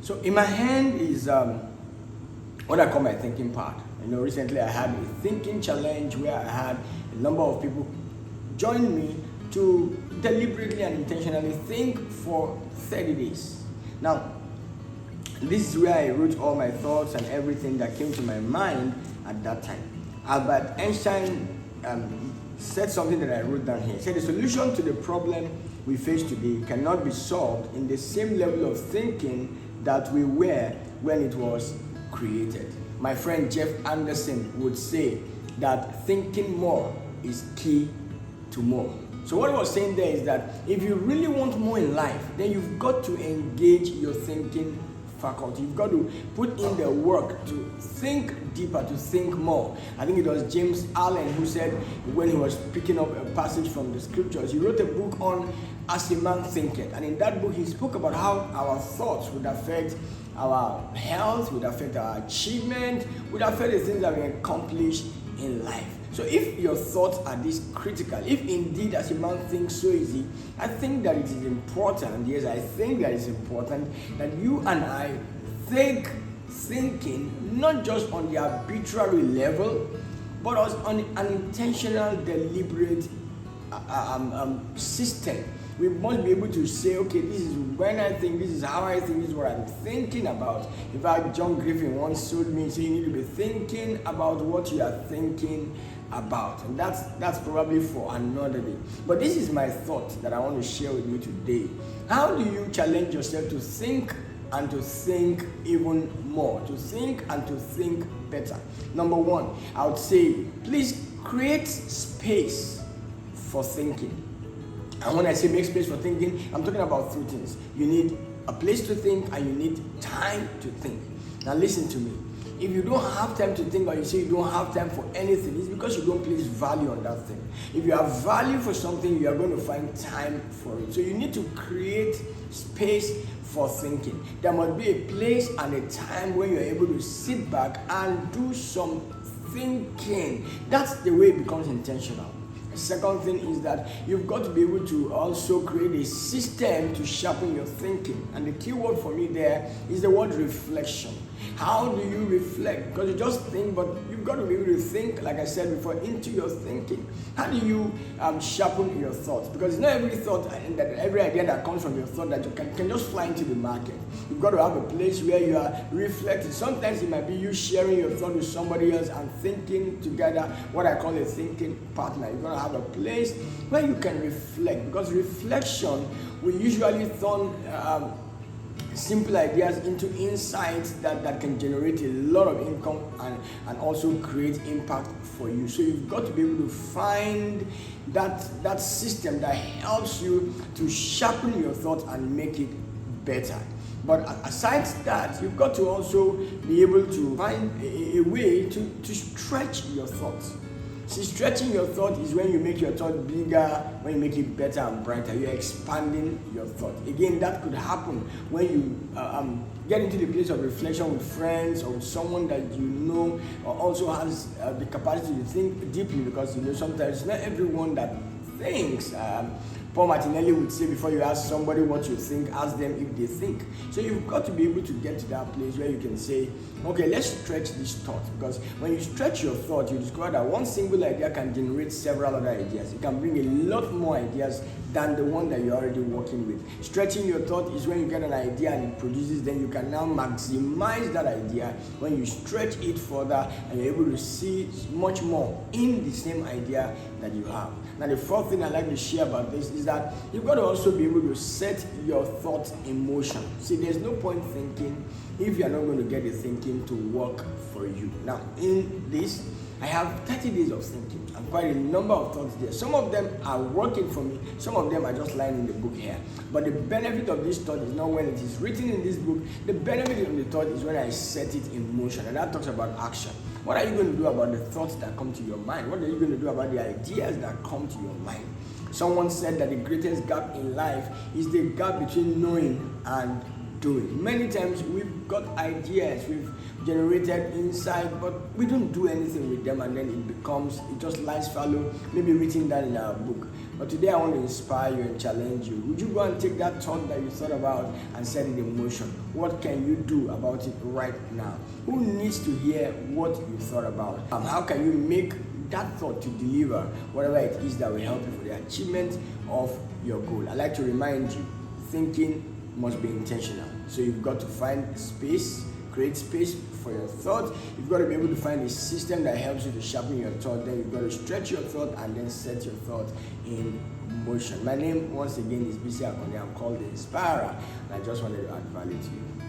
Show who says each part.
Speaker 1: So in my hand is what I call my thinking part. Recently I had a thinking challenge where I had a number of people join me to deliberately and intentionally think for 30 days. Now, this is where I wrote all my thoughts and everything that came to my mind at that time. Albert Einstein said something that I wrote down here. He said the solution to the problem we face today cannot be solved in the same level of thinking that we were when it was created. My friend Jeff Anderson would say that thinking more is key to more. So what he was saying there is that if you really want more in life, then you've got to engage your thinking faculty. You've got to put in the work to think deeper, to think more. I think it was James Allen who said when he was picking up a passage from the scriptures, he wrote a book on As a Man Thinketh. And in that book, he spoke about how our thoughts would affect our health, would affect our achievement, would affect the things that we accomplish in life. So if your thoughts are this critical, if indeed as a man thinks so easy, I think that it is important, yes, I think that it's important that you and I thinking not just on the arbitrary level, but also on an intentional, deliberate system. We must be able to say, okay, this is when I think, this is how I think, this is what I'm thinking about. In fact, John Griffin once told me, so you need to be thinking about what you are thinking about. And that's probably for another day. But this is my thought that I want to share with you today. How do you challenge yourself to think and to think even more? To think and to think better. Number one, I would say, please create space for thinking. And when I say make space for thinking, I'm talking about two things. You need a place to think and you need time to think. Now listen to me. If you don't have time to think, or you say you don't have time for anything, it's because you don't place value on that thing. If you have value for something, you are going to find time for it. So you need to create space for thinking. There must be a place and a time when you're able to sit back and do some thinking. That's the way it becomes intentional. The second thing is that you've got to be able to also create a system to sharpen your thinking. And the key word for me there is the word reflection. How do you reflect? Because you just think, but you've got to be able to think, like I said before, into your thinking. How do you sharpen your thoughts? Because it's not every thought and every idea that comes from your thought that you can just fly into the market. You've got to have a place where you are reflecting. Sometimes it might be you sharing your thought with somebody else and thinking together, what I call a thinking partner. You've got to have a place where you can reflect, because reflection will usually turn simple ideas into insights that can generate a lot of income and also create impact for you. So you've got to be able to find that system that helps you to sharpen your thoughts and make it better. But aside that, you've got to also be able to find a way to stretch your thoughts. See, stretching your thought is when you make your thought bigger, when you make it better and brighter. You're expanding your thought. Again, that could happen when you get into the place of reflection with friends or with someone that you know also has the capacity to think deeply, because sometimes not everyone that thinks. Paul Martinelli would say, before you ask somebody what you think, ask them if they think. So you've got to be able to get to that place where you can say, okay, let's stretch this thought. Because when you stretch your thought, you discover that one single idea can generate several other ideas. It can bring a lot more ideas than the one that you're already working with. Stretching your thought is when you get an idea and it produces, then you can now maximize that idea when you stretch it further and you're able to see much more in the same idea that you have. Now the fourth thing I'd like to share about this is that you've got to also be able to set your thoughts in motion. See, there's no point thinking if you're not going to get the thinking to work for you. Now in this, I have 30 days of thinking and quite a number of thoughts there. Some of them are working for me, some of them are just lying in the book here. But the benefit of this thought is not when it is written in this book. The benefit of the thought is when I set it in motion, and that talks about action. What are you going to do about the thoughts that come to your mind? What are you going to do about the ideas that come to your mind? Someone said that the greatest gap in life is the gap between knowing and doing. Many times we've got ideas, we've generated inside, but we don't do anything with them, and then it just lies fallow, maybe written down in our book. But today I want to inspire you and challenge you. Would you go and take that thought that you thought about and set it in motion? What can you do about it right now? Who needs to hear what you thought about? How can you make that thought to deliver whatever it is that will help you for the achievement of your goal? I like to remind you, thinking must be intentional. So you've got to find space, create space for your thought. You've got to be able to find a system that helps you to sharpen your thought. Then you've got to stretch your thought and then set your thought in motion. My name, once again, is Bisi Akande. I'm called the Inspirer, and I just wanted to add value to you.